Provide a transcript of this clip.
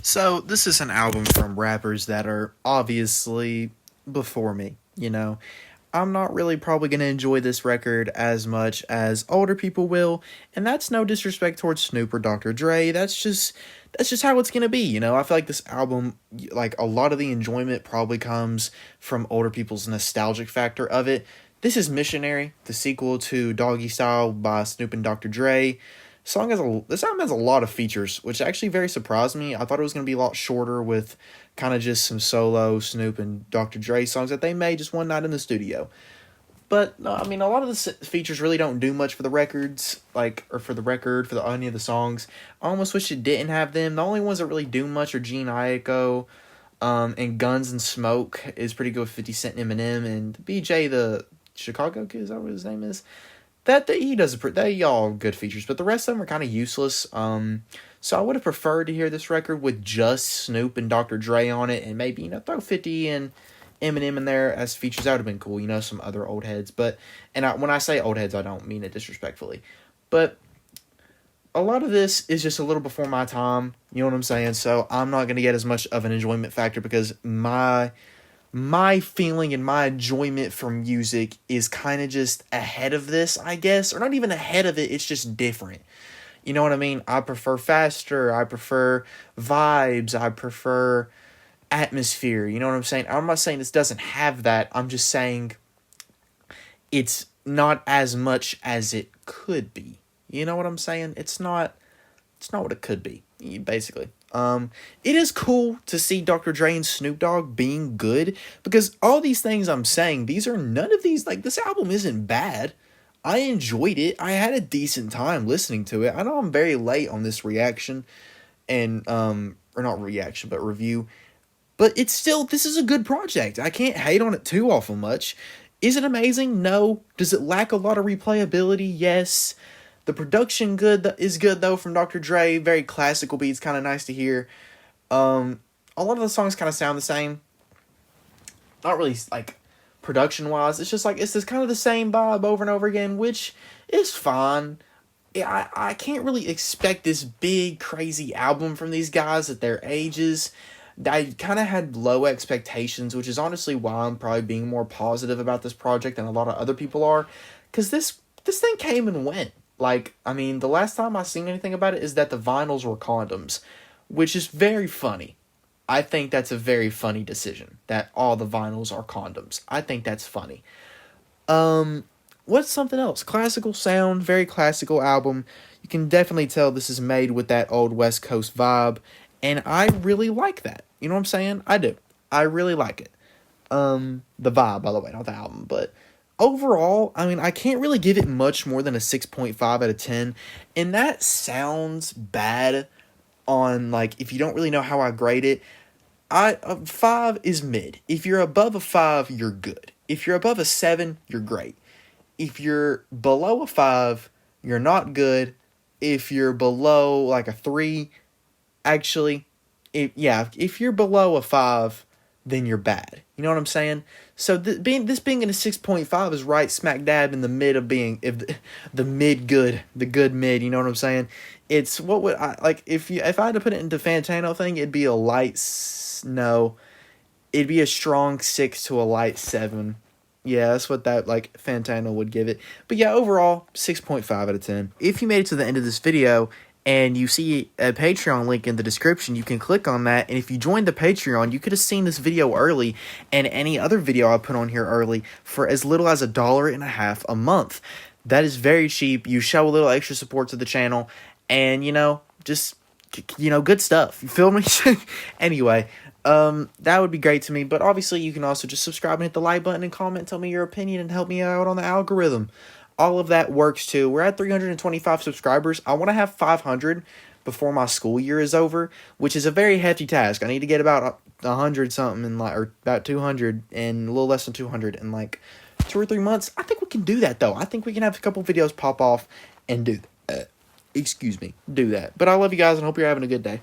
So, this is an album from rappers that are obviously before me, you know. I'm not really probably going to enjoy this record as much as older people will, and that's no disrespect towards Snoop or Dr. Dre. That's just how it's going to be, you know. I feel like this album, like a lot of the enjoyment probably comes from older people's nostalgic factor of it. This is Missionary, the sequel to Doggy Style by Snoop and Dr. Dre. This album has a lot of features, which actually very surprised me. I thought it was going to be a lot shorter with kind of just some solo Snoop and Dr. Dre songs that they made just one night in the studio. But no, I mean, a lot of the features really don't do much for the records, or for the record, for any of the songs. I almost wish it didn't have them. The only ones that really do much are Gene Aiko, and Guns and Smoke is pretty good with 50 Cent and Eminem, and BJ the Chicago Kid, is that what his name is? That he does they all good features, but the rest of them are kind of useless. So I would have preferred to hear this record with just Snoop and Dr. Dre on it, and maybe throw 50 and Eminem in there as features. That would have been cool. Some other old heads, when I say old heads, I don't mean it disrespectfully, but a lot of this is just a little before my time. You know what I'm saying? So I'm not gonna get as much of an enjoyment factor because my feeling and my enjoyment from music is kind of just ahead of this, I guess. Or not even ahead of it, it's just different. You know what I mean? I prefer faster, I prefer vibes, I prefer atmosphere. You know what I'm saying? I'm not saying this doesn't have that. I'm just saying it's not as much as it could be. You know what I'm saying? It's not what it could be, basically. It is cool to see Dr. Dre and Snoop Dogg being good, because all these things I'm saying, none of these, this album isn't bad. I enjoyed it. I had a decent time listening to it. I know I'm very late on this reaction, and, or not reaction, but review, but this is a good project. I can't hate on it too awful much. Is it amazing? No. Does it lack a lot of replayability? Yes. The production is good though from Dr. Dre. Very classical beats, kind of nice to hear. A lot of the songs kind of sound the same. Not really production wise. It's just it's this kind of the same vibe over and over again, which is fine. I can't really expect this big crazy album from these guys at their ages. I kind of had low expectations, which is honestly why I'm probably being more positive about this project than a lot of other people are, because this thing came and went. The last time I seen anything about it is that the vinyls were condoms, which is very funny. I think that's a very funny decision, that all the vinyls are condoms. I think that's funny. What's something else? Classical sound, very classical album. You can definitely tell this is made with that old West Coast vibe, and I really like that. You know what I'm saying? I do. I really like it. The vibe, by the way, not the album, but overall, I can't really give it much more than a 6.5 out of 10. And that sounds bad on, if you don't really know how I grade it. A 5 is mid. If you're above a 5, you're good. If you're above a 7, you're great. If you're below a 5, you're not good. If you're below, a 3, actually, if you're below a 5, then you're bad. You know what I'm saying? So this being in a 6.5 is right smack dab in the mid of being the mid good, the good mid. You know what I'm saying? It's what would I if I had to put it into Fantano thing, it'd be a it'd be a strong 6 to a light 7. Yeah, that's what that Fantano would give it. But yeah, overall 6.5 out of 10. If you made it to the end of this video and you see a Patreon link in the description, you can click on that. And if you joined the Patreon, you could have seen this video early and any other video I put on here early for as little as $1.50 a month. That is very cheap. You show a little extra support to the channel, and just good stuff. You feel me? Anyway, that would be great to me. But obviously, you can also just subscribe and hit the like button and comment, tell me your opinion, and help me out on the algorithm. All of that works too. We're at 325 subscribers. I want to have 500 before my school year is over, which is a very hefty task. I need to get about 100 something or about 200 and a little less than 200 in 2 or 3 months. I think we can do that though. I think we can have a couple videos pop off and do that. Do that. But I love you guys and hope you're having a good day.